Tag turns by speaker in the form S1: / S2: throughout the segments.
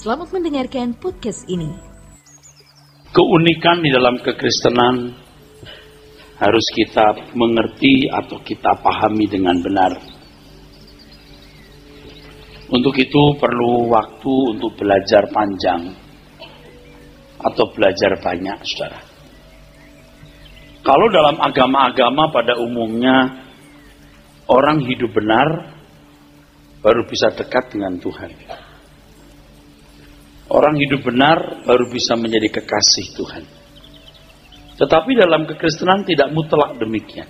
S1: Selamat mendengarkan podcast ini.
S2: Keunikan di dalam kekristenan harus kita mengerti atau kita pahami dengan benar. Untuk itu perlu waktu untuk belajar panjang atau belajar banyak, saudara. Kalau dalam agama-agama pada umumnya orang hidup benar baru bisa dekat dengan Tuhan. Orang hidup benar baru bisa menjadi kekasih Tuhan. Tetapi dalam kekristenan tidak mutlak demikian.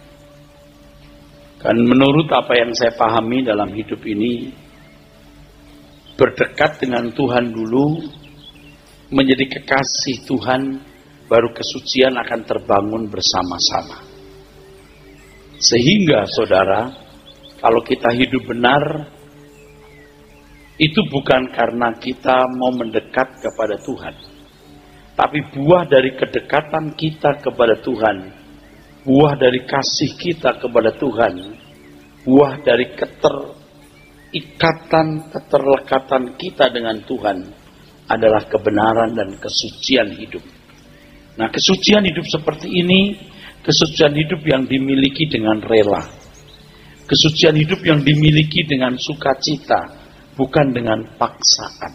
S2: Kan menurut apa yang saya pahami dalam hidup ini, berdekat dengan Tuhan dulu, menjadi kekasih Tuhan, baru kesucian akan terbangun bersama-sama. Sehingga saudara, kalau kita hidup benar, itu bukan karena kita mau mendekat kepada Tuhan, tapi buah dari kedekatan kita kepada Tuhan, buah dari kasih kita kepada Tuhan, buah dari keterlekatan kita dengan Tuhan adalah kebenaran dan kesucian hidup. Nah, kesucian hidup seperti ini, kesucian hidup yang dimiliki dengan rela, kesucian hidup yang dimiliki dengan sukacita, bukan dengan paksaan.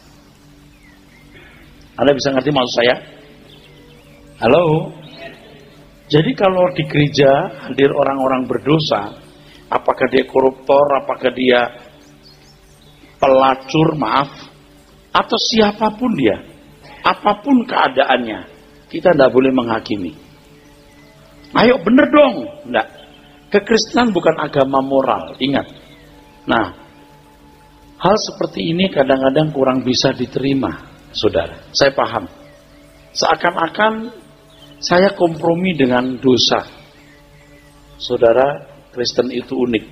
S2: Anda bisa ngerti maksud saya? Halo? Jadi kalau di gereja hadir orang-orang berdosa, apakah dia koruptor, apakah dia pelacur, atau siapapun dia, apapun keadaannya, kita tidak boleh menghakimi. Ayo bener dong. Enggak. Kekristenan bukan agama moral, ingat. Nah, hal seperti ini kadang-kadang kurang bisa diterima, saudara. Saya paham. Seakan-akan saya kompromi dengan dosa. Saudara, Kristen itu unik.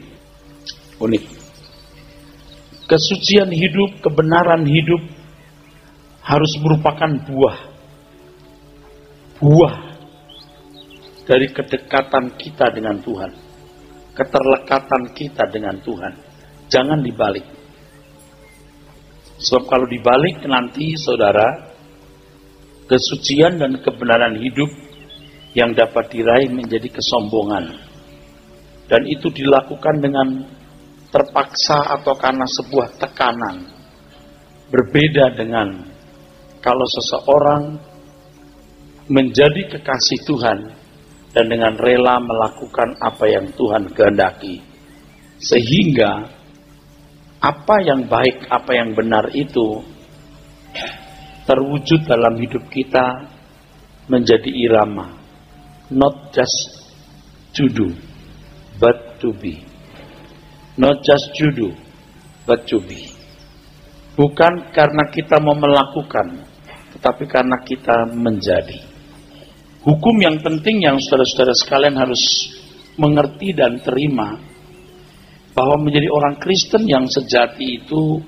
S2: Unik. Kesucian hidup, kebenaran hidup harus merupakan buah dari kedekatan kita dengan Tuhan. Keterlekatan kita dengan Tuhan. Jangan dibalik. Sebab kalau dibalik nanti saudara, kesucian dan kebenaran hidup yang dapat diraih menjadi kesombongan. Dan itu dilakukan dengan terpaksa atau karena sebuah tekanan. Berbeda dengan kalau seseorang menjadi kekasih Tuhan dan dengan rela melakukan apa yang Tuhan kehendaki. Sehingga apa yang baik, apa yang benar itu terwujud dalam hidup kita menjadi irama. Not just to do, but to be. Not just to do, but to be. Bukan karena kita mau melakukan, tetapi karena kita menjadi. Hukum yang penting yang saudara-saudara sekalian harus mengerti dan terima, bahwa menjadi orang Kristen yang sejati itu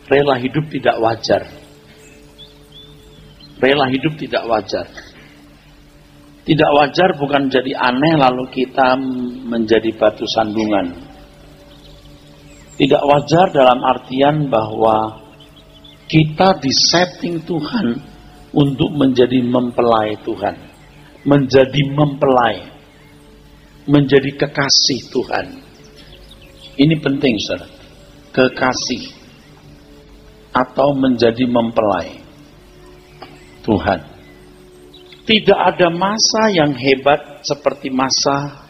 S2: rela hidup tidak wajar. Rela hidup tidak wajar. Tidak wajar bukan jadi aneh lalu kita menjadi batu sandungan. Tidak wajar dalam artian bahwa kita disetting Tuhan untuk menjadi mempelai Tuhan. Menjadi mempelai. Menjadi kekasih Tuhan. Ini penting, saudara. Kekasih atau menjadi mempelai Tuhan. Tidak ada masa yang hebat seperti masa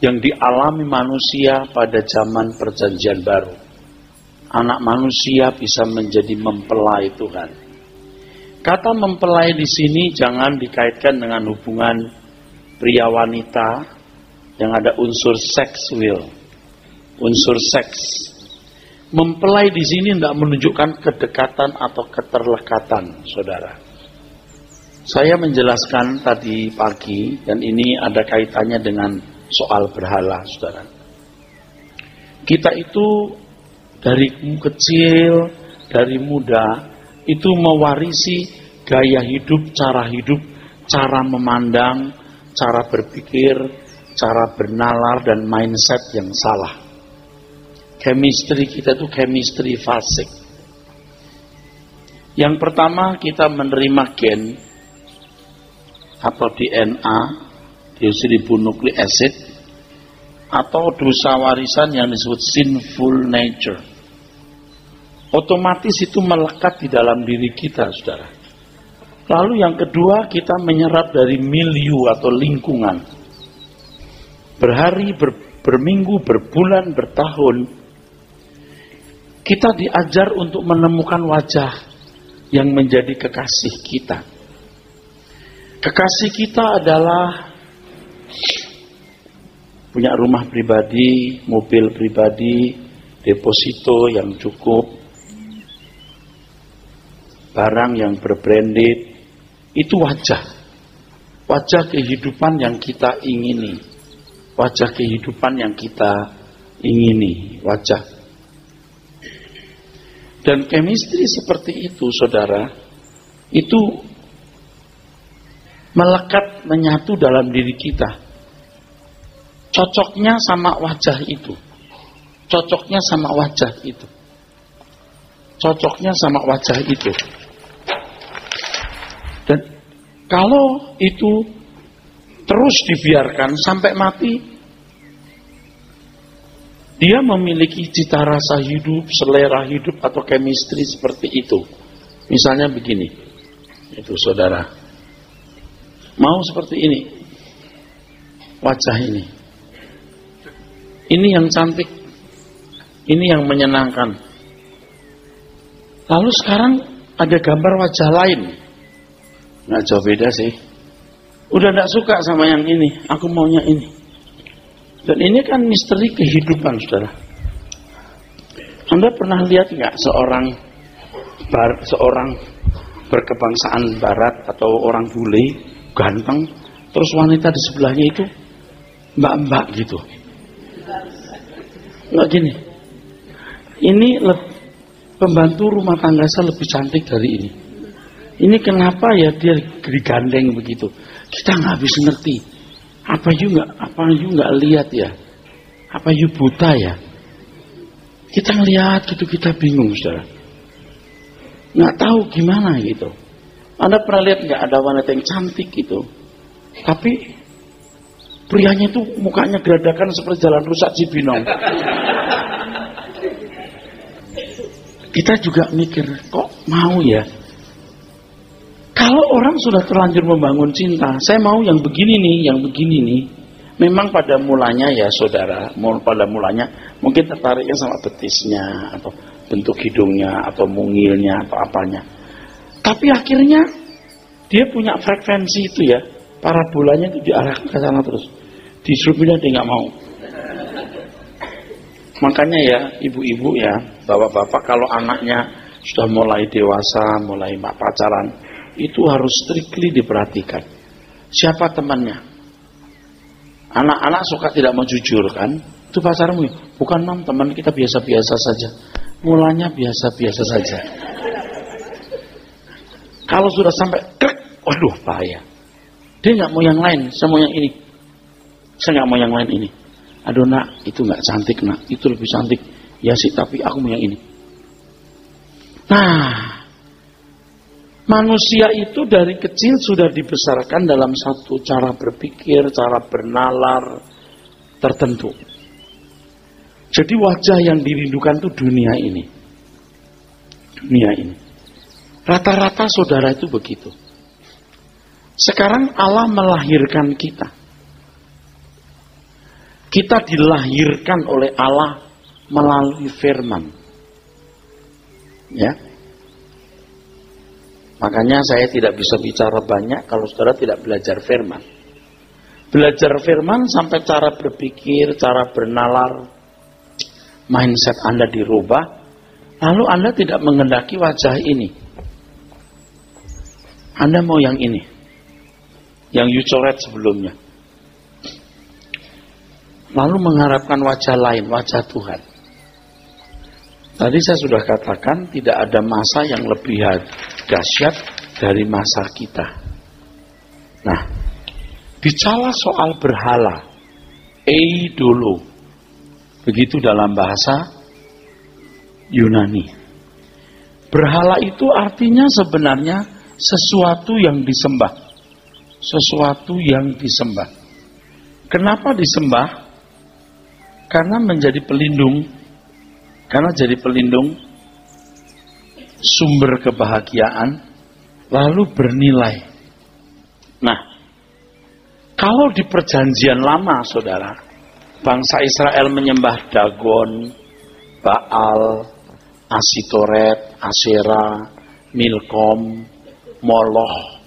S2: yang dialami manusia pada zaman Perjanjian Baru. Anak manusia bisa menjadi mempelai Tuhan. Kata mempelai di sini jangan dikaitkan dengan hubungan pria wanita yang ada unsur seksual. Unsur seks. Mempelai di sini tidak menunjukkan kedekatan atau keterlekatan, saudara. Saya menjelaskan tadi pagi, dan ini ada kaitannya dengan soal berhala, saudara. Kita itu dari kecil, dari muda, itu mewarisi gaya hidup, cara memandang, cara berpikir, cara bernalar, dan mindset yang salah. Chemistry kita itu chemistry fasik. Yang pertama, kita menerima gen atau DNA, deoksiribonukleik acid, atau dosa warisan yang disebut sinful nature. Otomatis itu melekat di dalam diri kita, saudara. Lalu yang kedua, kita menyerap dari milieu atau lingkungan. Berhari, berminggu, berbulan, bertahun, kita diajar untuk menemukan wajah yang menjadi kekasih kita. Kekasih kita adalah punya rumah pribadi, mobil pribadi, deposito yang cukup, barang yang berbranded. Itu wajah kehidupan yang kita ingini, wajah kehidupan yang kita ingini, wajah. Dan chemistry seperti itu, saudara, itu melekat, menyatu dalam diri kita. Cocoknya sama wajah itu. Cocoknya sama wajah itu. Cocoknya sama wajah itu. Dan kalau itu terus dibiarkan sampai mati, dia memiliki cita rasa hidup, selera hidup, atau chemistry seperti itu. Misalnya begini, itu saudara, mau seperti ini, wajah ini yang cantik, ini yang menyenangkan. Lalu sekarang ada gambar wajah lain, nggak jauh beda sih. Udah nggak suka sama yang ini, aku maunya ini. Dan ini kan misteri kehidupan, saudara. Anda pernah lihat nggak seorang berkebangsaan barat atau orang bule, ganteng, terus wanita di sebelahnya itu mbak-mbak gitu? Nggak gini. Ini pembantu rumah tangga saya lebih cantik dari ini. Ini kenapa ya dia digandeng begitu? Kita nggak bisa ngerti. Apa you nggak lihat ya? Apa you buta ya? Kita ngelihat gitu, kita bingung, saudara. Nggak tahu gimana gitu. Anda pernah lihat nggak ada wanita yang cantik gitu, tapi prianya itu mukanya geradakan seperti jalan rusak Cibinong. Kita juga mikir, kok mau ya? Kalau orang sudah terlanjur membangun cinta, saya mau yang begini nih, yang begini nih. Memang pada mulanya ya saudara, pada mulanya mungkin tertariknya sama betisnya, atau bentuk hidungnya, atau mungilnya, atau apanya. Tapi akhirnya dia punya frekuensi itu ya, parabolanya itu diarahkan ke sana terus. Disuruhnya dia nggak mau. Makanya ya ibu-ibu ya, bapak-bapak, kalau anaknya sudah mulai dewasa, mulai pacaran, itu harus strictly diperhatikan. Siapa temannya? Anak-anak suka tidak mau jujur kan? Itu pacarmu? Bukan mam, teman kita biasa-biasa saja. Mulanya biasa-biasa saja. Kalau sudah sampai klik, waduh bahaya. Dia nggak mau yang lain, saya mau yang ini. Saya nggak mau yang lain ini. Aduh nak, itu nggak cantik nak, itu lebih cantik. Ya sih, tapi aku mau yang ini. Nah, manusia itu dari kecil sudah dibesarkan dalam satu cara berpikir, cara bernalar tertentu. Jadi wajah yang dirindukan itu dunia ini. Dunia ini. Rata-rata saudara itu begitu. Sekarang Allah melahirkan kita. Kita dilahirkan oleh Allah melalui firman. Ya. Makanya saya tidak bisa bicara banyak kalau saudara tidak belajar firman. Belajar firman sampai cara berpikir, cara bernalar, mindset Anda dirubah, lalu Anda tidak mengendaki wajah ini. Anda mau yang ini, yang you coret sebelumnya. Lalu mengharapkan wajah lain, wajah Tuhan. Tadi saya sudah katakan tidak ada masa yang lebih dahsyat dari masa kita. Nah, bicara soal berhala, eidolo, begitu dalam bahasa Yunani. Berhala itu artinya sebenarnya sesuatu yang disembah. Sesuatu yang disembah. Kenapa disembah? Karena menjadi pelindung. Karena jadi pelindung, sumber kebahagiaan, lalu bernilai. Nah, kalau di perjanjian lama, saudara, bangsa Israel menyembah Dagon, Baal, Asitoret, Asyera, Milkom, Moloch.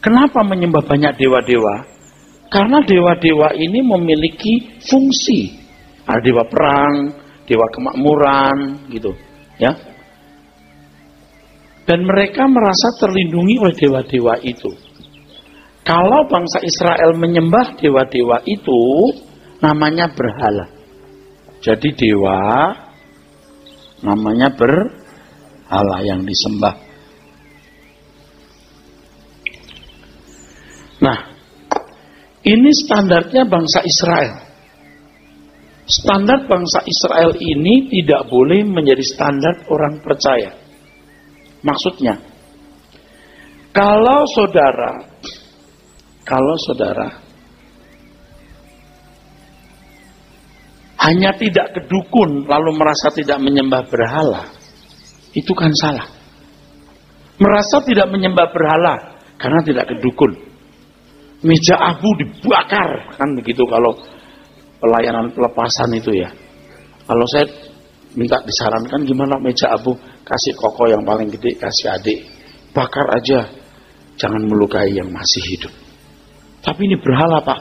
S2: Kenapa menyembah banyak dewa-dewa? Karena dewa-dewa ini memiliki fungsi. Ada dewa perang, dewa kemakmuran, gitu, ya. Dan mereka merasa terlindungi oleh dewa-dewa itu. Kalau bangsa Israel menyembah dewa-dewa itu, namanya berhala. Jadi dewa, namanya berhala yang disembah. Nah, ini standarnya bangsa Israel. Standar bangsa Israel ini tidak boleh menjadi standar orang percaya. Maksudnya, kalau saudara hanya tidak ke dukun lalu merasa tidak menyembah berhala, itu kan salah. Merasa tidak menyembah berhala karena tidak ke dukun. Meja abu dibakar, kan begitu kalau pelayanan pelepasan itu ya. Kalau saya minta disarankan gimana meja abu, kasih koko yang paling gede, kasih adik, bakar aja, jangan melukai yang masih hidup. Tapi ini berhala Pak,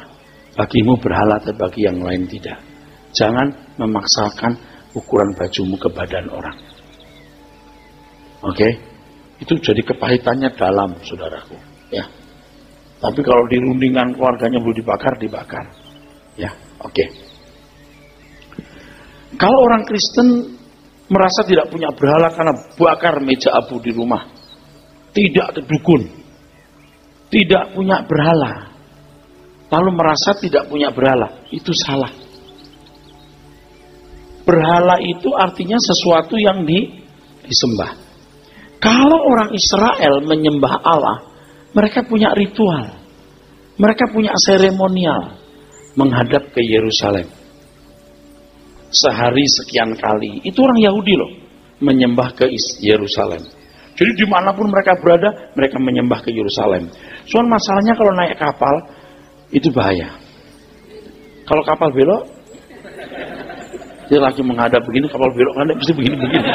S2: bagimu berhala, tapi bagi yang lain tidak. Jangan memaksakan ukuran bajumu ke badan orang. Oke? Itu jadi kepahitannya dalam, saudaraku. Ya. Tapi kalau di rundingan keluarganya belum dibakar, dibakar. Ya, oke. Kalau orang Kristen merasa tidak punya berhala karena bakar meja abu di rumah, tidak ke dukun, tidak punya berhala, lalu merasa tidak punya berhala, itu salah. Berhala itu artinya sesuatu yang disembah. Kalau orang Israel menyembah Allah, mereka punya ritual, mereka punya seremonial menghadap ke Yerusalem. Sehari sekian kali, itu orang Yahudi loh, menyembah ke Yerusalem. Jadi dimanapun mereka berada, mereka menyembah ke Yerusalem. Soal masalahnya kalau naik kapal, itu bahaya. Kalau kapal belok, dia lagi menghadap begini, kapal belok kan mesti begini-begini.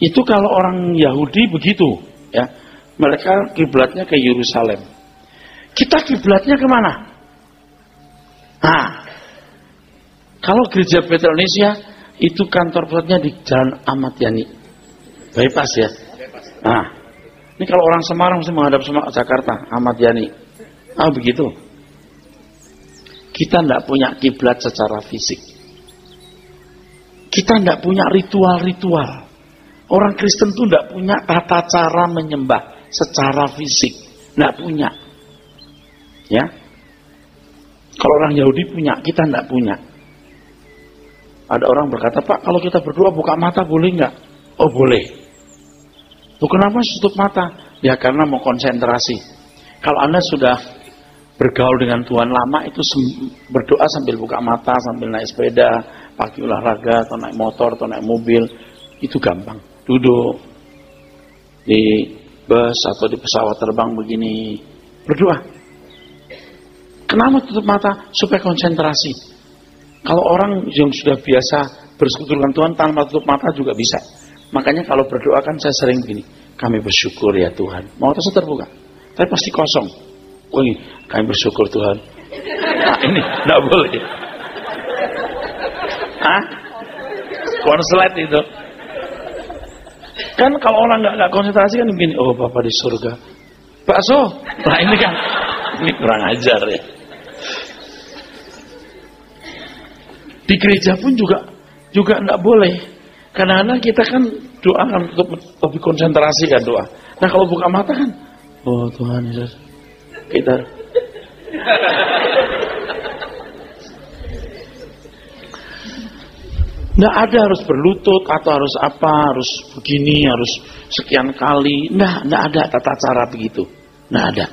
S2: Itu kalau orang Yahudi begitu, ya. Mereka kiblatnya ke Yerusalem. Kita kiblatnya kemana? Nah, kalau gereja Bethel Indonesia itu kantor pusatnya di Jalan Ahmad Yani, bypass ya. Nah, ini kalau orang Semarang mesti menghadap Jakarta, Ahmad Yani. Ah begitu. Kita tidak punya kiblat secara fisik. Kita tidak punya ritual-ritual. Orang Kristen itu tidak punya tata cara menyembah secara fisik. Tidak punya. Ya. Kalau orang Yahudi punya, kita tidak punya. Ada orang berkata, Pak, kalau kita berdoa buka mata boleh nggak? Oh boleh. Tuh kenapa tutup mata? Ya karena mau konsentrasi. Kalau Anda sudah bergaul dengan Tuhan lama, itu berdoa sambil buka mata, sambil naik sepeda, pagi olahraga, atau naik motor, atau naik mobil, itu gampang. Duduk di bus atau di pesawat terbang begini, berdoa. Kenapa tutup mata? Supaya konsentrasi. Kalau orang yang sudah biasa bersekutu dengan Tuhan tanpa tutup mata juga bisa. Makanya kalau berdoa kan saya sering begini, kami bersyukur ya Tuhan. Mau terus terbuka, tapi pasti kosong. Wih, kami bersyukur Tuhan. Nah, ini tidak boleh. Hah? Konslet itu. Kan kalau orang nggak konsentrasi kan begini, oh Bapak di surga. Bakso. Nah ini kan, ini kurang ajar ya. Di gereja pun juga tidak boleh. Kadang-kadang kita kan doa kan untuk lebih konsentrasi kan doa. Nah kalau buka mata kan, oh Tuhan Yesus, kita Nggak ada harus berlutut atau harus apa, harus begini, harus sekian kali. Nggak ada tata cara begitu. Nggak ada.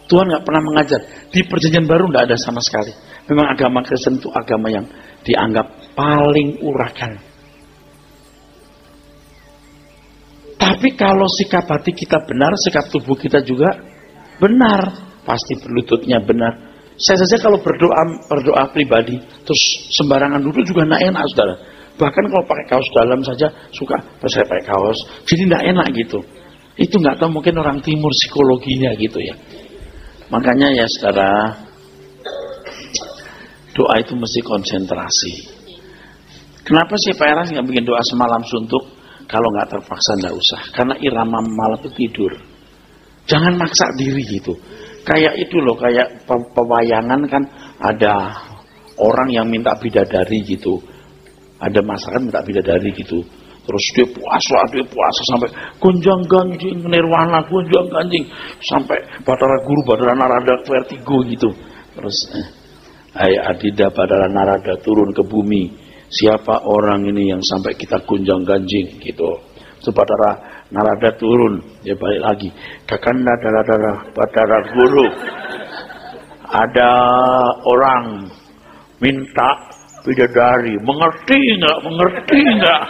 S2: Tuhan nggak pernah mengajar. Di perjanjian baru nggak ada sama sekali. Memang agama Kristen itu agama yang dianggap paling urakan. Tapi kalau sikap hati kita benar, sikap tubuh kita juga benar, pasti berlututnya benar. Saya saja kalau berdoa pribadi, terus sembarangan duduk juga nggak enak, saudara. Bahkan kalau pakai kaos dalam saja suka, terus saya pakai kaos, jadi nggak enak gitu. Itu nggak tahu, mungkin orang timur psikologinya gitu ya. Makanya ya saudara, doa itu mesti konsentrasi. Kenapa sih Pak Eras nggak bikin doa semalam suntuk? Kalau nggak terpaksa nggak usah. Karena irama malam itu tidur. Jangan maksa diri gitu. Kayak itu loh, kayak pewayangan kan ada orang yang minta bidadari gitu. Ada masakan minta bidadari gitu. Terus dia puasa sampai gonjang ganjing nirwana, gonjang ganjing sampai Batara Guru, Batara Narada vertigo gitu. Terus hai Adida Batara Narada turun ke bumi. Siapa orang ini yang sampai kita gonjang ganjing gitu. Batara Narada turun, dia balik lagi. Kakanda Batara Guru. Ada orang minta bidadari, mengerti nggak?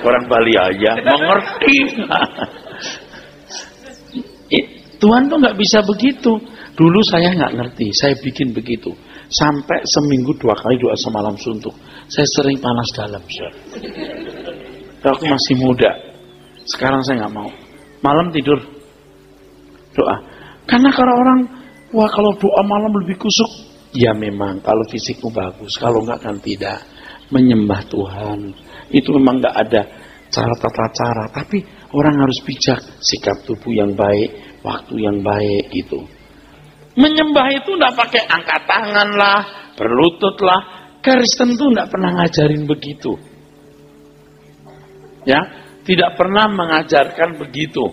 S2: Orang Bali aja, mengerti nggak? Tuhan tuh nggak bisa begitu. Dulu saya nggak ngerti, saya bikin begitu. Sampai seminggu 2 kali doa semalam suntuk. Saya sering panas dalam, aku masih muda. Sekarang saya nggak mau. Malam tidur doa. Karena kalau orang, wah kalau doa malam lebih kusuk. Ya memang kalau fisikmu bagus, kalau enggak kan tidak. Menyembah Tuhan itu memang enggak ada cara tata cara, tapi orang harus bijak, sikap tubuh yang baik, waktu yang baik gitu. Menyembah itu enggak pakai angkat tangan lah, berlutut lah. Kristen itu enggak pernah ngajarin begitu. Ya, tidak pernah mengajarkan begitu.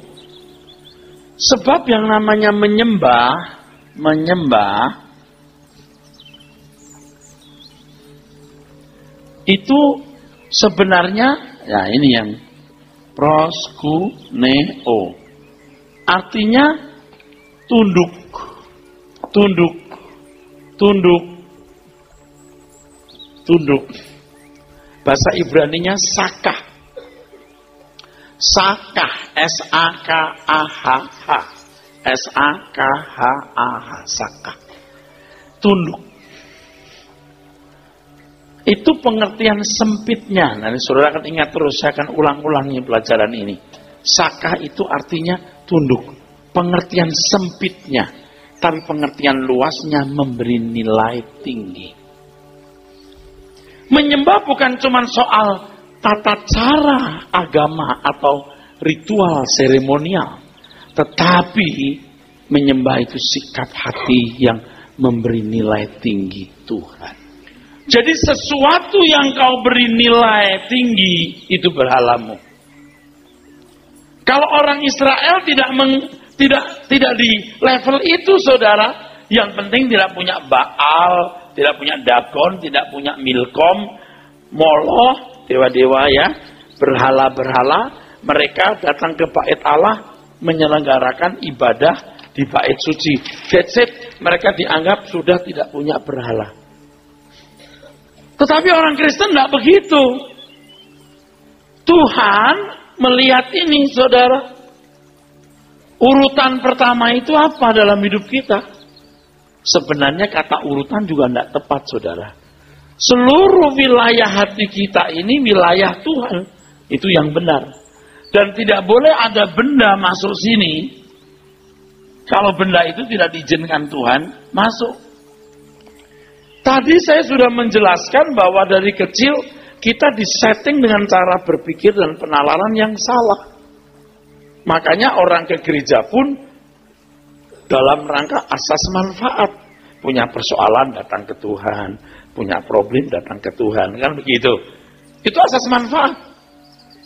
S2: Sebab yang namanya menyembah itu sebenarnya, ya ini yang proskuneo. Artinya tunduk. Bahasa Ibraninya sakah. Sakah, S-A-K-A-H-H. S-A-K-H-A-H, sakah. Tunduk. Itu pengertian sempitnya. Nanti saudara akan ingat terus, saya akan ulang-ulangi pelajaran ini. Sakah itu artinya tunduk. Pengertian sempitnya. Tapi pengertian luasnya memberi nilai tinggi. Menyembah bukan cuma soal tata cara agama atau ritual seremonial. Tetapi menyembah itu sikap hati yang memberi nilai tinggi Tuhan. Jadi sesuatu yang kau beri nilai tinggi itu berhalamu. Kalau orang Israel tidak di level itu, saudara, yang penting tidak punya Baal, tidak punya Dagon, tidak punya Milkom, Moloch, dewa-dewa ya, berhala-berhala. Mereka datang ke bait Allah menyelenggarakan ibadah di bait suci. That's it. Mereka dianggap sudah tidak punya berhala. Tetapi orang Kristen tidak begitu. Tuhan melihat ini, saudara. Urutan pertama itu apa dalam hidup kita? Sebenarnya kata urutan juga tidak tepat, saudara. Seluruh wilayah hati kita ini wilayah Tuhan. Itu yang benar. Dan tidak boleh ada benda masuk sini. Kalau benda itu tidak diizinkan Tuhan masuk. Tadi saya sudah menjelaskan bahwa dari kecil kita disetting dengan cara berpikir dan penalaran yang salah. Makanya orang ke gereja pun dalam rangka asas manfaat. Punya persoalan datang ke Tuhan, punya problem datang ke Tuhan, kan begitu. Itu asas manfaat.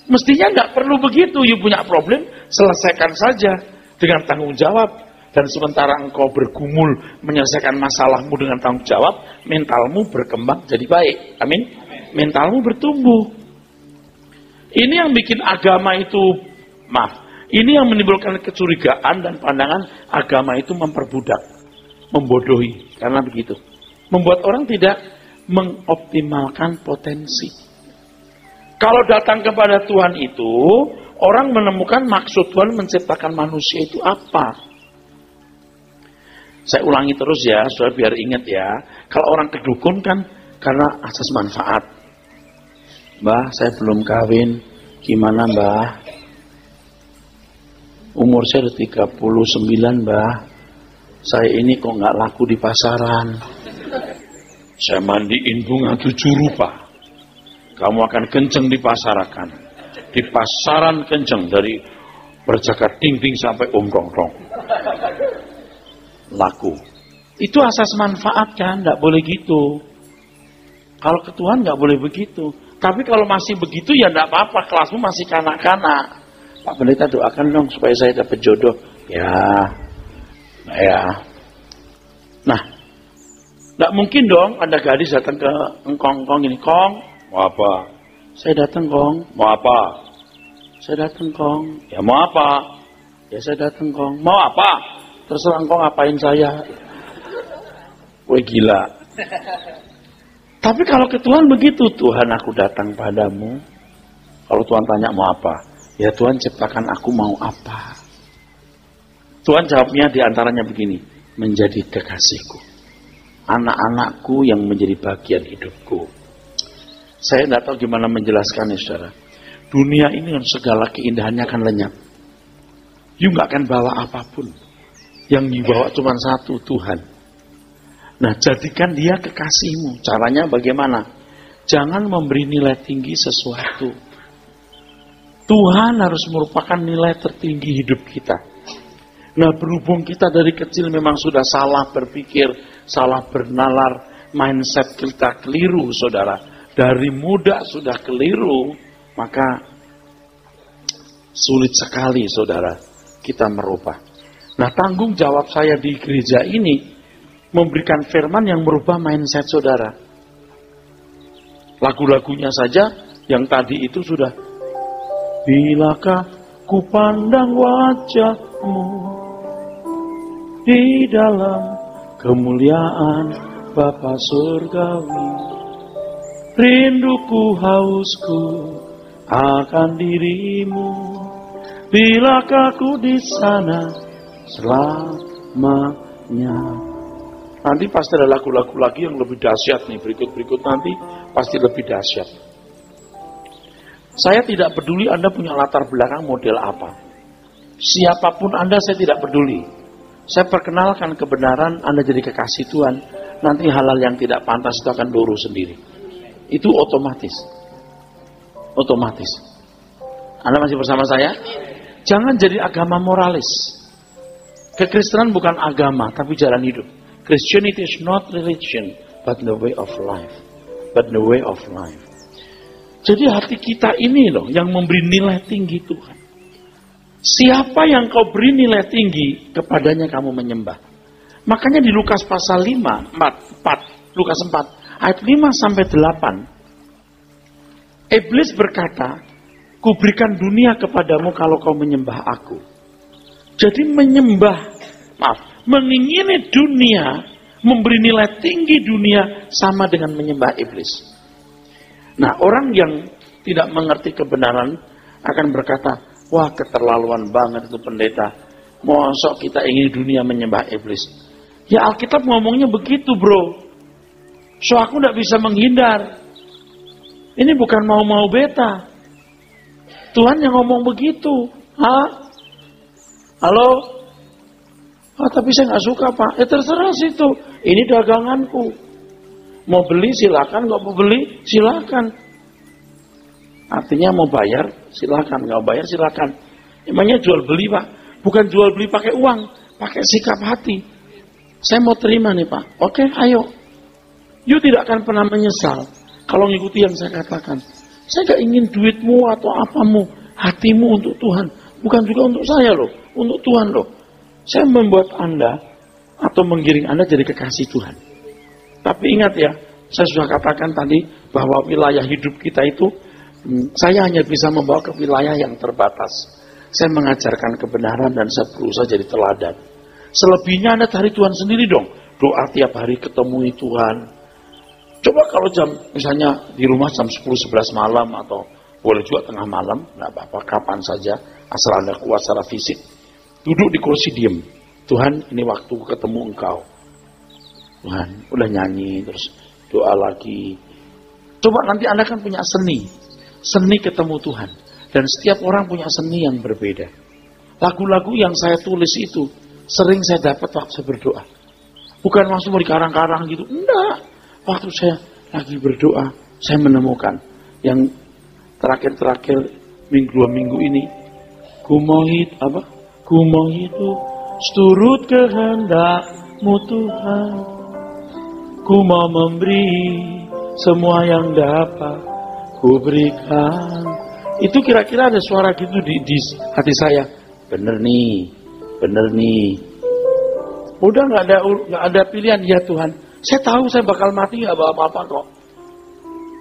S2: Mestinya nggak perlu begitu. You punya problem, selesaikan saja dengan tanggung jawab. Dan sementara engkau bergumul menyelesaikan masalahmu dengan tanggung jawab, mentalmu berkembang jadi baik. Amin. mentalmu bertumbuh. Ini yang bikin agama itu, ini yang menimbulkan kecurigaan dan pandangan agama itu memperbudak, membodohi, karena begitu. Membuat orang tidak mengoptimalkan potensi. Kalau datang kepada Tuhan itu, orang menemukan maksud Tuhan menciptakan manusia itu apa. Saya ulangi terus ya, supaya biar ingat ya. Kalau orang kedukun kan karena asas manfaat. Mbah, saya belum kawin. Gimana mbah? Umur saya udah 39 mbah. Saya ini kok nggak laku di pasaran. Saya mandiin bunga 7 rupa. Kamu akan kenceng di pasaran. Di pasaran kenceng dari berjaga ting-ting sampai rong-rong. Laku. Itu asas manfaat kan, nggak boleh gitu. Kalau ke Tuhan nggak boleh begitu. Tapi kalau masih begitu ya nggak apa-apa, kelasmu masih kanak-kanak. Pak Pendeta doakan dong supaya saya dapat jodoh. Ya. Nah, nggak mungkin dong ada gadis datang ke engkong ini, Kong, mau apa? Saya datang Kong, mau apa? Saya datang Kong, ya mau apa? Ya saya datang Kong, mau apa? Terserah engkau ngapain saya. Woi gila. Tapi kalau ke Tuhan begitu, Tuhan aku datang padamu. Kalau Tuhan tanya mau apa? Ya Tuhan ciptakan aku mau apa? Tuhan jawabnya diantaranya begini. Menjadi kekasihku. Anak-anakku yang menjadi bagian hidupku. Saya tidak tahu gimana menjelaskannya saudara. Dunia ini dan segala keindahannya akan lenyap. You gak akan bawa apapun. Yang dibawa cuma satu, Tuhan. Nah, jadikan dia kekasihmu. Caranya bagaimana? Jangan memberi nilai tinggi sesuatu. Tuhan harus merupakan nilai tertinggi hidup kita. Nah, berhubung kita dari kecil memang sudah salah berpikir, salah bernalar, mindset kita keliru, saudara. Dari muda sudah keliru, maka sulit sekali, saudara, kita merubah. Nah, tanggung jawab saya di gereja ini memberikan firman yang merubah mindset saudara. Lagu-lagunya saja yang tadi itu sudah. Bilakah ku pandang wajahmu di dalam kemuliaan Bapa Surgawi, rinduku hausku akan dirimu. Bilakah ku di sana selamanya. Nanti pasti ada lagu-lagu lagi yang lebih dahsyat nih. Berikut-berikut nanti pasti lebih dahsyat. Saya tidak peduli Anda punya latar belakang model apa. Siapapun Anda saya tidak peduli. Saya perkenalkan kebenaran, Anda jadi kekasih Tuhan. Nanti hal-hal yang tidak pantas itu akan lurus sendiri. Itu otomatis. Otomatis. Anda masih bersama saya? Jangan jadi agama moralis. Kekristenan bukan agama, tapi jalan hidup. Christianity is not religion, but the way of life. But the way of life. Jadi hati kita ini loh, yang memberi nilai tinggi Tuhan. Siapa yang kau beri nilai tinggi, kepadanya kamu menyembah. Makanya di Lukas pasal 5, 4, Lukas 4, ayat 5 sampai 8. Iblis berkata, kuberikan dunia kepadamu kalau kau menyembah aku. Jadi mengingini dunia, memberi nilai tinggi dunia sama dengan menyembah iblis. Nah, orang yang tidak mengerti kebenaran akan berkata, wah keterlaluan banget itu pendeta. Mosok kita ingin dunia menyembah iblis. Ya Alkitab ngomongnya begitu bro. So aku tidak bisa menghindar. Ini bukan mau-mau beta. Tuhan yang ngomong begitu. Halo? Tapi saya nggak suka pak. Ya terserah situ. Ini daganganku. Mau beli silakan, nggak mau beli silakan. Artinya mau bayar silakan, nggak bayar silakan. Emangnya jual beli pak? Bukan jual beli pakai uang, pakai sikap hati. Saya mau terima nih pak. Oke, ayo. You tidak akan pernah menyesal kalau ngikuti yang saya katakan. Saya nggak ingin duitmu atau apamu, hatimu untuk Tuhan. Bukan juga untuk saya loh, untuk Tuhan loh. Saya membuat Anda atau menggiring Anda jadi kekasih Tuhan. Tapi ingat ya, saya sudah katakan tadi, bahwa wilayah hidup kita itu, saya hanya bisa membawa ke wilayah yang terbatas. Saya mengajarkan kebenaran dan saya berusaha jadi teladan. Selebihnya Anda cari Tuhan sendiri dong. Doa tiap hari ketemui Tuhan. Coba kalau jam, misalnya di rumah jam 10-11 malam atau boleh juga tengah malam, nggak apa-apa, kapan saja, asal Anda kuat secara fisik. Duduk di kursi diem. Tuhan, ini waktu ketemu Engkau. Tuhan, udah nyanyi, terus doa lagi. Coba nanti Anda kan punya seni. Seni ketemu Tuhan. Dan setiap orang punya seni yang berbeda. Lagu-lagu yang saya tulis itu, sering saya dapat waktu saya berdoa. Bukan langsung di karang-karang gitu. Enggak. Waktu saya lagi berdoa, saya menemukan. Yang terakhir-terakhir dua minggu ini. Ku mau itu seturut kehendak-Mu Tuhan. Ku mau memberi semua yang dapat ku berikan. Itu kira-kira ada suara gitu di hati saya. Bener nih. Udah nggak ada pilihan, ya Tuhan. Saya tahu saya bakal mati nggak bawa apa-apa kok.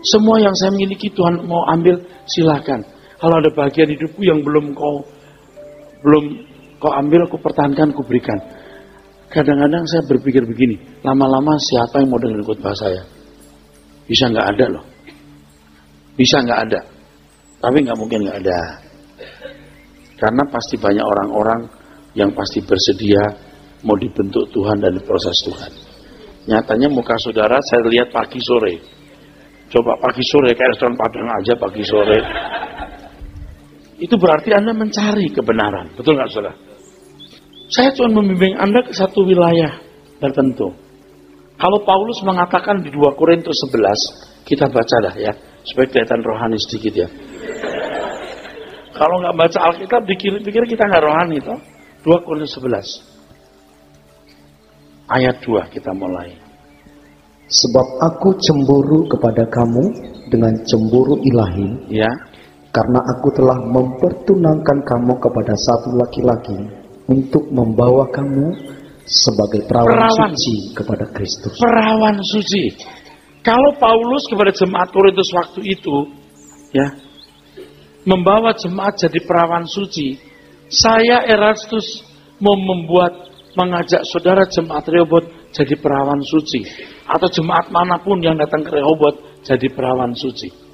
S2: Semua yang saya miliki Tuhan mau ambil, silakan. Kalau ada bagian hidupku yang belum kau ambil, aku pertahankan, ku berikan. Kadang-kadang saya berpikir begini, lama-lama siapa yang mau dengar khotbah saya? Bisa nggak ada loh. Bisa nggak ada. Tapi nggak mungkin nggak ada. Karena pasti banyak orang-orang yang pasti bersedia mau dibentuk Tuhan dan diproses Tuhan. Nyatanya muka saudara saya lihat pagi sore. Coba pagi sore kayak restoran Padang aja pagi sore. Itu berarti Anda mencari kebenaran. Betul nggak saudara? Saya cuma membimbing Anda ke satu wilayah tertentu. Kalau Paulus mengatakan di 2 Korintus 11, kita baca dah ya, supaya kelihatan rohani sedikit ya. Kalau nggak baca Alkitab, pikir kita nggak rohani toh. 2 Korintus 11. Ayat 2 kita mulai.
S3: Sebab aku cemburu kepada kamu dengan cemburu ilahi,
S2: Ya.
S3: karena aku telah mempertunangkan kamu kepada satu laki-laki untuk membawa kamu sebagai perawan suci kepada Kristus.
S2: Perawan suci. Kalau Paulus kepada jemaat Korintus waktu itu, ya, membawa jemaat jadi perawan suci, saya Erastus mau mengajak saudara jemaat Rehoboth jadi perawan suci, atau jemaat manapun yang datang ke Rehoboth jadi perawan suci.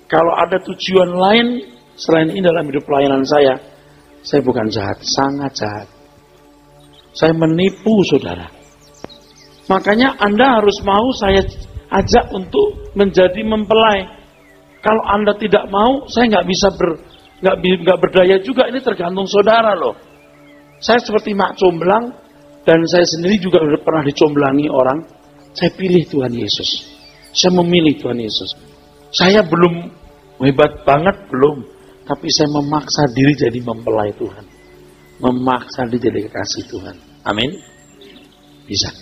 S2: Kalau ada tujuan lain selain ini dalam hidup pelayanan saya bukan jahat, sangat jahat. Saya menipu saudara. Makanya Anda harus mau saya ajak untuk menjadi mempelai. Kalau Anda tidak mau, saya nggak berdaya juga. Ini tergantung saudara loh. Saya seperti mak comblang, dan saya sendiri juga sudah pernah dicomblangi orang. Saya pilih Tuhan Yesus. Saya memilih Tuhan Yesus. Saya belum hebat banget, belum. Tapi saya memaksa diri jadi mempelai Tuhan. Memaksa diri jadi kekasih Tuhan. Amin. Bisa.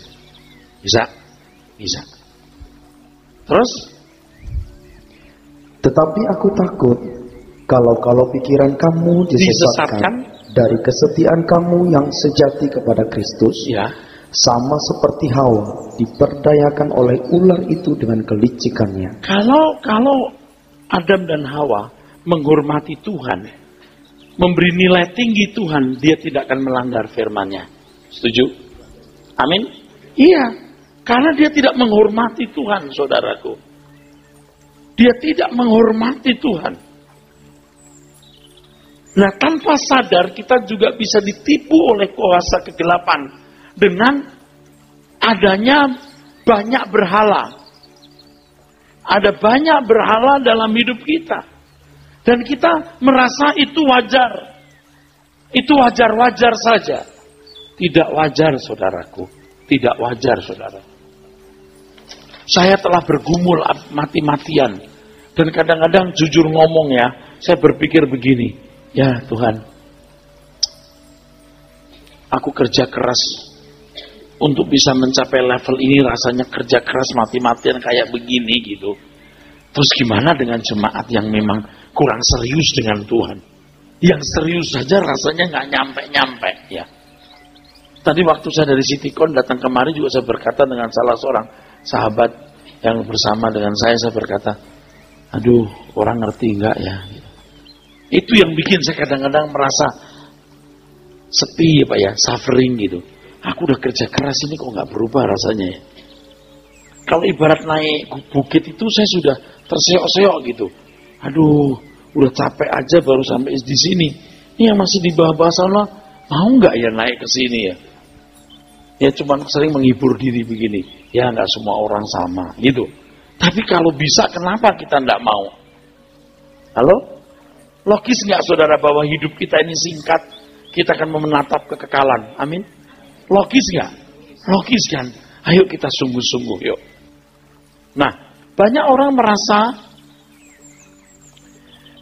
S2: Terus?
S3: Tetapi aku takut kalau pikiran kamu disesatkan dari kesetiaan kamu yang sejati kepada Kristus,
S2: Ya.
S3: sama seperti Hawa diperdayakan oleh ular itu dengan kelicikannya.
S2: Kalau Adam dan Hawa menghormati Tuhan, memberi nilai tinggi Tuhan, dia tidak akan melanggar firman-Nya. Setuju? Amin? Iya. Karena dia tidak menghormati Tuhan, saudaraku. Dia tidak menghormati Tuhan. Nah, tanpa sadar kita juga bisa ditipu oleh kuasa kegelapan dengan adanya banyak berhala. Ada banyak berhala dalam hidup kita. Dan kita merasa itu wajar. Itu wajar-wajar saja. Tidak wajar, saudaraku. Tidak wajar, saudara. Saya telah bergumul mati-matian. Dan kadang-kadang jujur ngomong ya, saya berpikir begini. Ya Tuhan, aku kerja keras untuk bisa mencapai level ini, rasanya kerja keras mati-matian kayak begini gitu. Terus gimana dengan jemaat yang memang kurang serius dengan Tuhan? Yang serius saja rasanya nggak nyampe-nyampe ya. Tadi waktu saya dari Citycon datang kemari juga saya berkata dengan salah seorang sahabat yang bersama dengan saya berkata, aduh, orang ngerti enggak ya? Itu yang bikin saya kadang-kadang merasa sepi ya Pak ya, suffering gitu. Aku udah kerja keras ini kok nggak berubah rasanya ya. Kalau ibarat naik bukit itu saya sudah terseok-seok gitu. Aduh, udah capek aja baru sampai di sini. Ini yang masih di bawah sana, mau nggak ya naik ke sini ya? Ya cuman sering menghibur diri begini. Ya nggak semua orang sama gitu. Tapi kalau bisa kenapa kita nggak mau? Halo? Logis nggak saudara bahwa hidup kita ini singkat? Kita akan menatap kekekalan. Amin? Logis nggak? Logis kan? Ayo kita sungguh-sungguh yuk. Nah, banyak orang merasa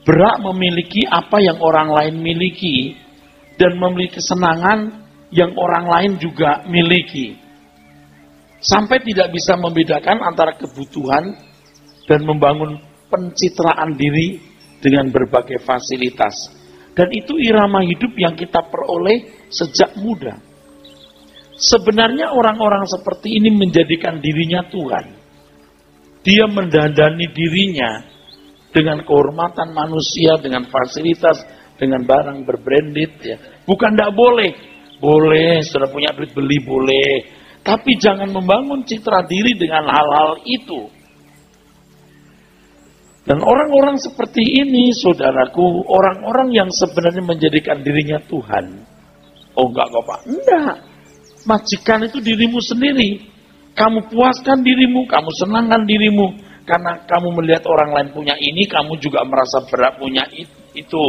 S2: berat memiliki apa yang orang lain miliki dan memiliki kesenangan yang orang lain juga miliki. Sampai tidak bisa membedakan antara kebutuhan dan membangun pencitraan diri dengan berbagai fasilitas. Dan itu irama hidup yang kita peroleh sejak muda. Sebenarnya orang-orang seperti ini menjadikan dirinya Tuhan. Dia mendandani dirinya dengan kehormatan manusia, dengan fasilitas, dengan barang berbranded. Ya. Bukan tidak boleh. Boleh, sudah punya duit beli boleh. Tapi jangan membangun citra diri dengan hal-hal itu. Dan orang-orang seperti ini, saudaraku, orang-orang yang sebenarnya menjadikan dirinya Tuhan. Oh enggak kok Pak, enggak. Majikan itu dirimu sendiri. Kamu puaskan dirimu, kamu senangkan dirimu. Karena kamu melihat orang lain punya ini, kamu juga merasa berat punya itu.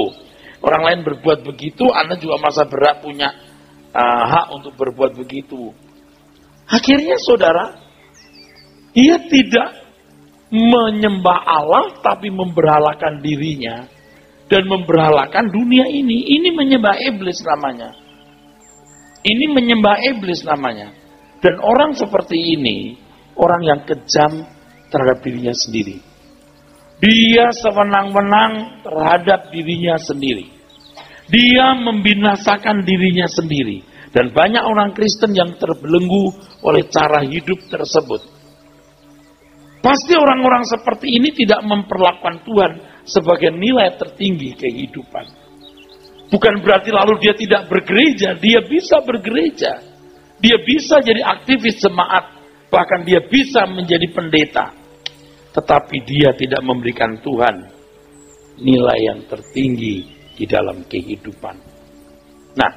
S2: Orang lain berbuat begitu, Anda juga merasa berat punya hak untuk berbuat begitu. Akhirnya saudara, dia tidak menyembah Allah tapi memberhalakan dirinya dan memberhalakan dunia ini. Ini menyembah iblis namanya. Ini menyembah iblis namanya. Dan orang seperti ini, orang yang kejam terhadap dirinya sendiri. Dia sewenang-wenang terhadap dirinya sendiri. Dia membinasakan dirinya sendiri. Dan banyak orang Kristen yang terbelenggu oleh cara hidup tersebut. Pasti orang-orang seperti ini tidak memperlakukan Tuhan sebagai nilai tertinggi kehidupan. Bukan berarti lalu dia tidak bergereja. Dia bisa bergereja. Dia bisa jadi aktivis jemaat. Bahkan dia bisa menjadi pendeta. Tetapi dia tidak memberikan Tuhan nilai yang tertinggi di dalam kehidupan. Nah,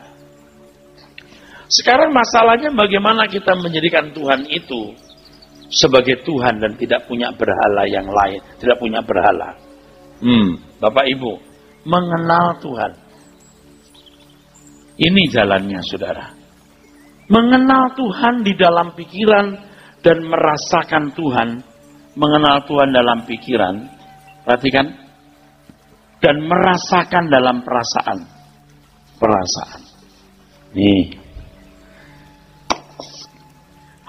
S2: sekarang masalahnya bagaimana kita menjadikan Tuhan itu sebagai Tuhan dan tidak punya berhala yang lain, tidak punya berhala. Bapak Ibu, mengenal Tuhan. Ini jalannya, saudara. Mengenal Tuhan di dalam pikiran dan merasakan Tuhan. Mengenal Tuhan dalam pikiran, perhatikan, dan merasakan dalam perasaan. Perasaan. Nih.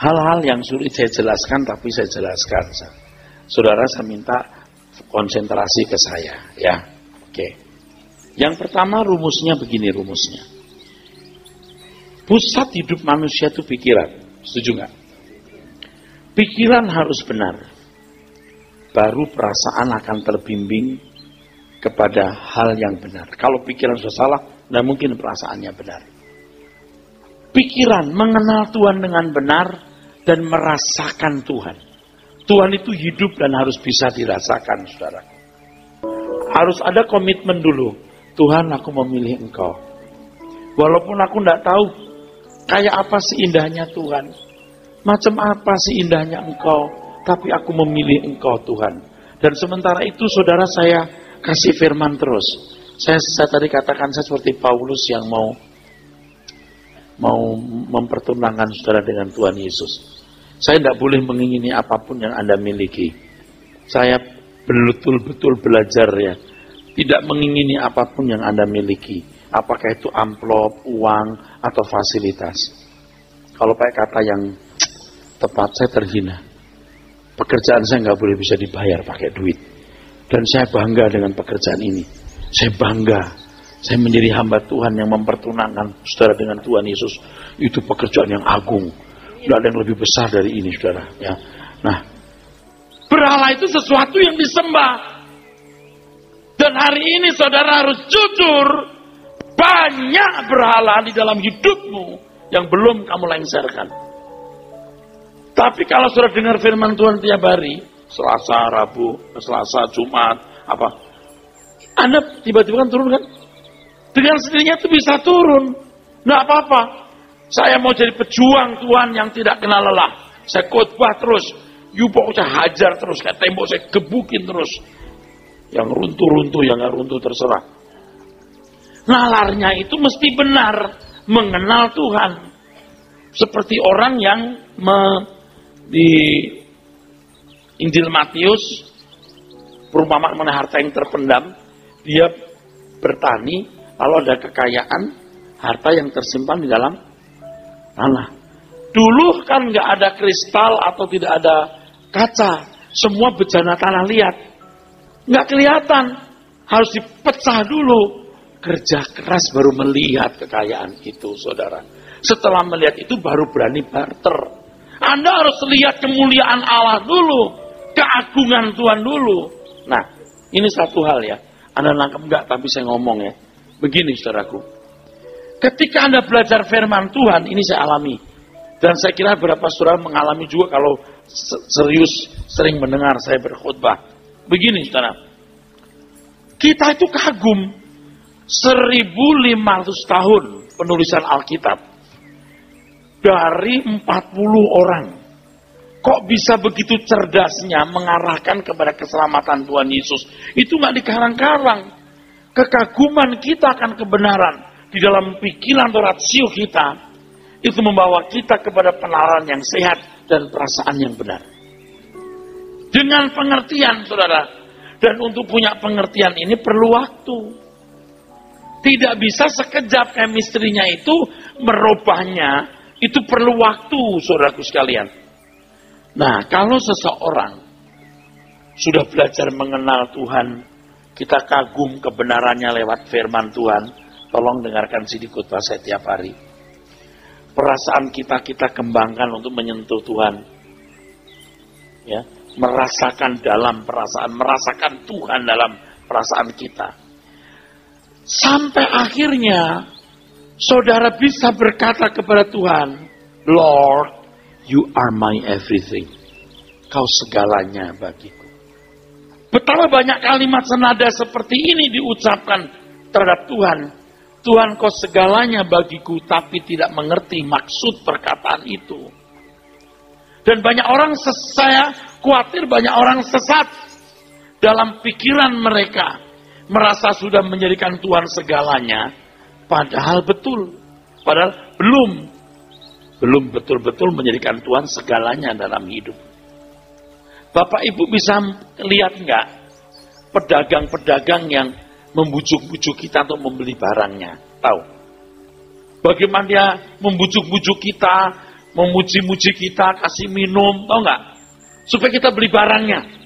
S2: Hal-hal yang sulit saya jelaskan, tapi saya jelaskan. Saudara, saya minta konsentrasi ke saya. Ya, oke. Yang pertama rumusnya begini rumusnya. Pusat hidup manusia itu pikiran. Setuju nggak? Pikiran harus benar. Baru perasaan akan terbimbing kepada hal yang benar. Kalau pikiran sudah salah, tidak mungkin perasaannya benar. Pikiran mengenal Tuhan dengan benar dan merasakan Tuhan. Tuhan itu hidup dan harus bisa dirasakan, saudara. Harus ada komitmen dulu. Tuhan, aku memilih Engkau. Walaupun aku tidak tahu kayak apa sih indahnya Tuhan. Macam apa sih indahnya Engkau. Tapi aku memilih Engkau, Tuhan. Dan sementara itu, saudara, saya kasih firman terus. Saya tadi katakan saya seperti Paulus yang mau mempertunangkan saudara dengan Tuhan Yesus. Saya tidak boleh mengingini apapun yang Anda miliki. Saya betul-betul belajar ya. Tidak mengingini apapun yang Anda miliki. Apakah itu amplop, uang, atau fasilitas. Kalau pakai kata yang tepat, saya terhina. Pekerjaan saya nggak boleh bisa dibayar pakai duit. Dan saya bangga dengan pekerjaan ini. Saya bangga. Saya menjadi hamba Tuhan yang mempertunangkan saudara dengan Tuhan Yesus. Itu pekerjaan yang agung. Tidak ada yang lebih besar dari ini, saudara. Ya. Nah, Berhala itu sesuatu yang disembah. Dan hari ini saudara harus jujur, banyak berhala di dalam hidupmu yang belum kamu lengserkan. Tapi kalau sudah dengar firman Tuhan tiap hari, Selasa, Rabu, Selasa, Jumat, apa, Anda tiba-tiba kan turun kan? Dengan sendirinya itu bisa turun. Nggak apa-apa. Saya mau jadi pejuang Tuhan yang tidak kenal lelah. Saya khotbah terus. Yupok saya hajar terus. Kayak tembok saya gebukin terus. Yang runtuh-runtuh, yang nggak runtuh terserah. Nalarnya itu mesti benar. Mengenal Tuhan. Seperti orang yang di Injil Matius, perumpamaan mengenai harta yang terpendam, dia bertani, lalu ada kekayaan, harta yang tersimpan di dalam tanah. Dulu kan nggak ada kristal atau tidak ada kaca, semua bejana tanah liat, nggak kelihatan, harus dipecah dulu. Kerja keras baru melihat kekayaan itu, saudara. Setelah melihat itu baru berani barter. Anda harus lihat kemuliaan Allah dulu, keagungan Tuhan dulu. Nah, ini satu hal ya. Anda nangkep nggak? Tapi saya ngomong ya. Begini, saudaraku. Ketika Anda belajar firman Tuhan, ini saya alami. Dan saya kira beberapa saudara mengalami juga kalau serius sering mendengar saya berkhutbah. Begini, saudara. Kita itu kagum. 1.500 tahun penulisan Alkitab. Dari 40 orang. Kok bisa begitu cerdasnya mengarahkan kepada keselamatan Tuhan Yesus? Itu nggak dikarang-karang. Kekaguman kita akan kebenaran di dalam pikiran atau rasio kita, itu membawa kita kepada penalaran yang sehat dan perasaan yang benar. Dengan pengertian, saudara. Dan untuk punya pengertian ini perlu waktu. Tidak bisa sekejap chemistry-nya itu merubahnya, itu perlu waktu, saudaraku sekalian. Nah, kalau seseorang sudah belajar mengenal Tuhan, kita kagum kebenarannya lewat firman Tuhan, tolong dengarkan sini khotbah saya tiap hari. Perasaan kita kembangkan untuk menyentuh Tuhan. Ya, merasakan dalam perasaan, merasakan Tuhan dalam perasaan kita. Sampai akhirnya saudara bisa berkata kepada Tuhan, Lord, you are my everything. Kau segalanya bagiku. Betapa banyak kalimat senada seperti ini diucapkan terhadap Tuhan. Tuhan, kau segalanya bagiku, tapi tidak mengerti maksud perkataan itu. Dan banyak orang, saya khawatir banyak orang sesat dalam pikiran mereka. Merasa sudah menjadikan Tuhan segalanya. Padahal betul. Padahal belum betul-betul menjadikan Tuhan segalanya dalam hidup. Bapak Ibu bisa lihat nggak pedagang-pedagang yang membujuk-bujuk kita untuk membeli barangnya? Tahu? Bagaimana dia membujuk-bujuk kita, memuji-muji kita, kasih minum, tahu nggak? Supaya kita beli barangnya.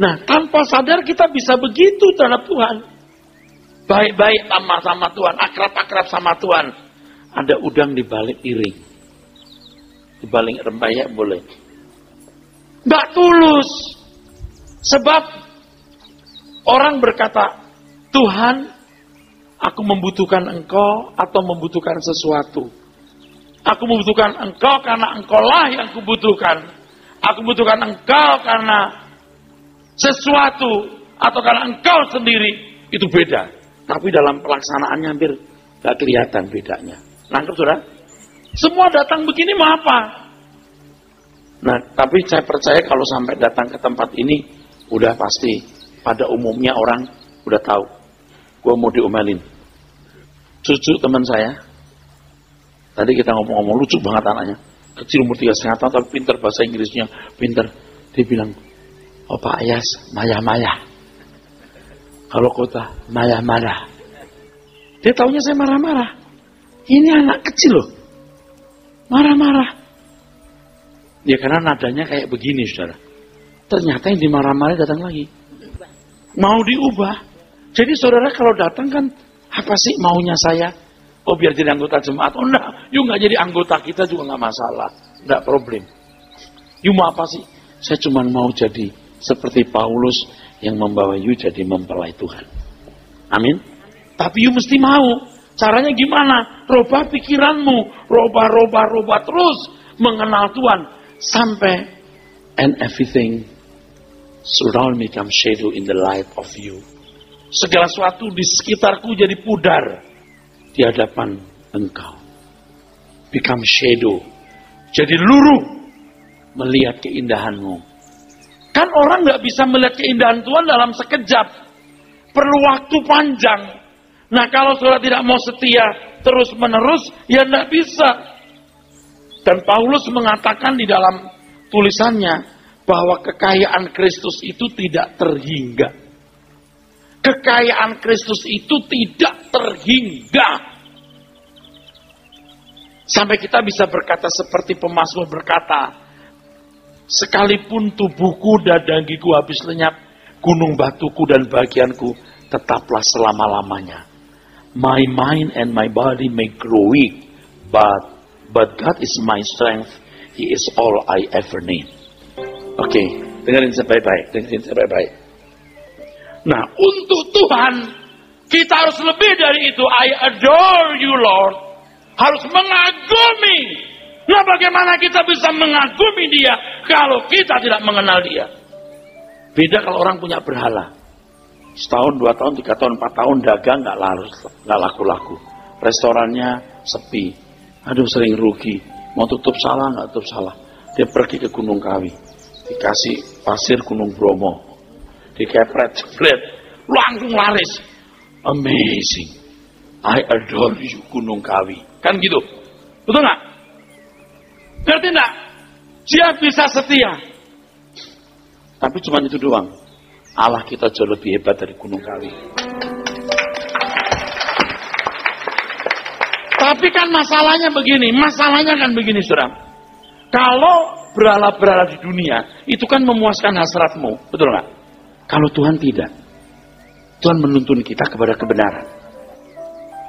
S2: Nah, tanpa sadar kita bisa begitu terhadap Tuhan. Baik-baik sama Tuhan, akrab-akrab sama Tuhan. Ada udang di balik piring. Di balik rempeyek boleh. Nggak tulus. Sebab orang berkata, Tuhan, aku membutuhkan Engkau atau membutuhkan sesuatu. Aku membutuhkan Engkau karena Engkau lah yang kubutuhkan. Aku membutuhkan Engkau karena sesuatu atau karena Engkau sendiri. Itu beda. Tapi dalam pelaksanaannya hampir gak kelihatan bedanya. Nangkep saudara? Semua datang begini mau apa? Nah, tapi saya percaya kalau sampai datang ke tempat ini, udah pasti pada umumnya orang udah tahu. Gue mau diomelin. Cucu teman saya, tadi kita ngomong-ngomong, lucu banget anaknya. Kecil umur 3,5 tahun, tapi pinter bahasa Inggrisnya, pinter. Dia bilang, oh Pak Ayas, maya-maya. Kalau kota, maya-maya. Dia taunya saya marah-marah. Ini anak kecil loh. Marah-marah. Ya karena nadanya kayak begini, saudara. Ternyata yang dimarah-marah datang lagi. Mau diubah. Jadi saudara kalau datang kan, apa sih maunya saya? Oh biar jadi anggota jemaat. Oh enggak, yuk nggak jadi anggota kita juga nggak masalah. Enggak problem. Yuk mau apa sih? Saya cuma mau jadi seperti Paulus yang membawa you jadi mempelai Tuhan. Amin. Tapi you mesti mau. Caranya gimana? Robah pikiranmu, robah terus mengenal Tuhan sampai and everything surround me become shadow in the light of you. Segala sesuatu di sekitarku jadi pudar di hadapan Engkau. Become shadow. Jadi luruh melihat keindahanmu. Kan orang nggak bisa melihat keindahan Tuhan dalam sekejap. Perlu waktu panjang. Nah kalau saudara tidak mau setia terus menerus, ya nggak bisa. Dan Paulus mengatakan di dalam tulisannya bahwa kekayaan Kristus itu tidak terhingga. Kekayaan Kristus itu tidak terhingga. Sampai kita bisa berkata seperti pemazmur berkata, sekalipun tubuhku dan dagingku habis lenyap, gunung batuku dan bagianku tetaplah selama-lamanya. My mind and my body may grow weak, but God is my strength. He is all I ever need. Oke, dengerin saya baik-baik. Nah, untuk Tuhan, kita harus lebih dari itu. I adore you, Lord. Harus mengagumi. Nah, bagaimana kita bisa mengagumi Dia kalau kita tidak mengenal Dia? Beda kalau orang punya berhala. Setahun, 2 tahun, 3 tahun, 4 tahun dagang nggak laku-laku. Restorannya sepi. Aduh, sering rugi. Mau tutup salah, nggak tutup salah. Dia pergi ke Gunung Kawi. Dikasih pasir Gunung Bromo. Dikepret-jepret. Langsung laris. Amazing. I adore you Gunung Kawi. Kan gitu. Betul nggak? Ngerti nggak? Dia bisa setia. Tapi cuma itu doang. Allah kita jauh lebih hebat dari Gunung Kawi. Tapi kan masalahnya begini, saudara. Kalau berhala-berhala di dunia, itu kan memuaskan hasratmu. Betul nggak? Kalau Tuhan tidak. Tuhan menuntun kita kepada kebenaran.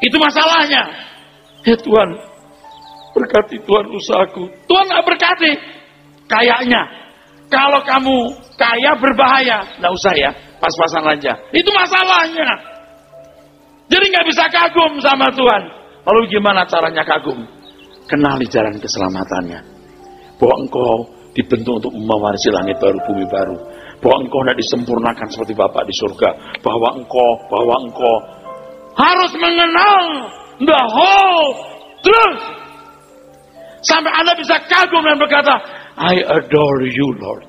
S2: Itu masalahnya. Ya Tuhan, berkati Tuhan usahaku. Tuhan nggak berkati. Kayaknya. Kalau kamu kaya berbahaya, nggak usah ya, pas-pasan aja. Itu masalahnya. Jadi nggak bisa kagum sama Tuhan. Lalu gimana caranya kagum? Kenali jalan keselamatannya. Bahwa engkau dibentuk untuk mewarisi langit baru, bumi baru. Bahwa engkau tidak disempurnakan seperti Bapa di surga. Bahwa engkau harus mengenal the whole truth. Sampai Anda bisa kagum dan berkata, I adore you, Lord.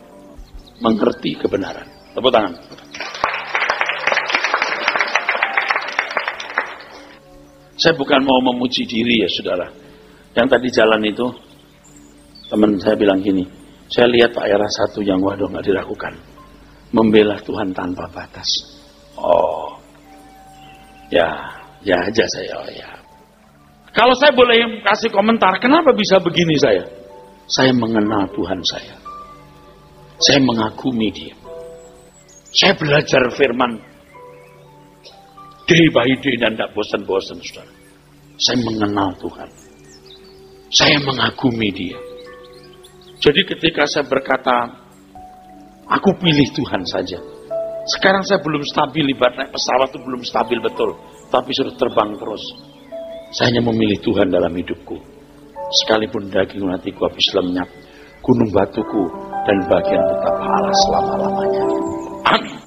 S2: Mengerti kebenaran. Tepuk tangan. Saya bukan mau memuji diri ya, saudara. Yang tadi jalan itu, teman saya bilang gini, saya lihat Pak Era satu yang waduh nggak diragukan. Membela Tuhan tanpa batas. Oh, ya aja saya. Oh, ya. Kalau saya boleh kasih komentar, kenapa bisa begini saya? Saya mengenal Tuhan saya. Saya mengagumi Dia. Saya belajar firman day by day dan tidak bosan-bosan, saudara. Saya mengenal Tuhan. Saya mengagumi Dia. Jadi ketika saya berkata, aku pilih Tuhan saja. Sekarang saya belum stabil, ibarat naik pesawat itu belum stabil betul. Tapi sudah terbang terus. Saya hanya memilih Tuhan dalam hidupku. Sekalipun daging hatiku habis lenyap, gunung batuku dan bagian tetap Allah selama-lamanya. Amin.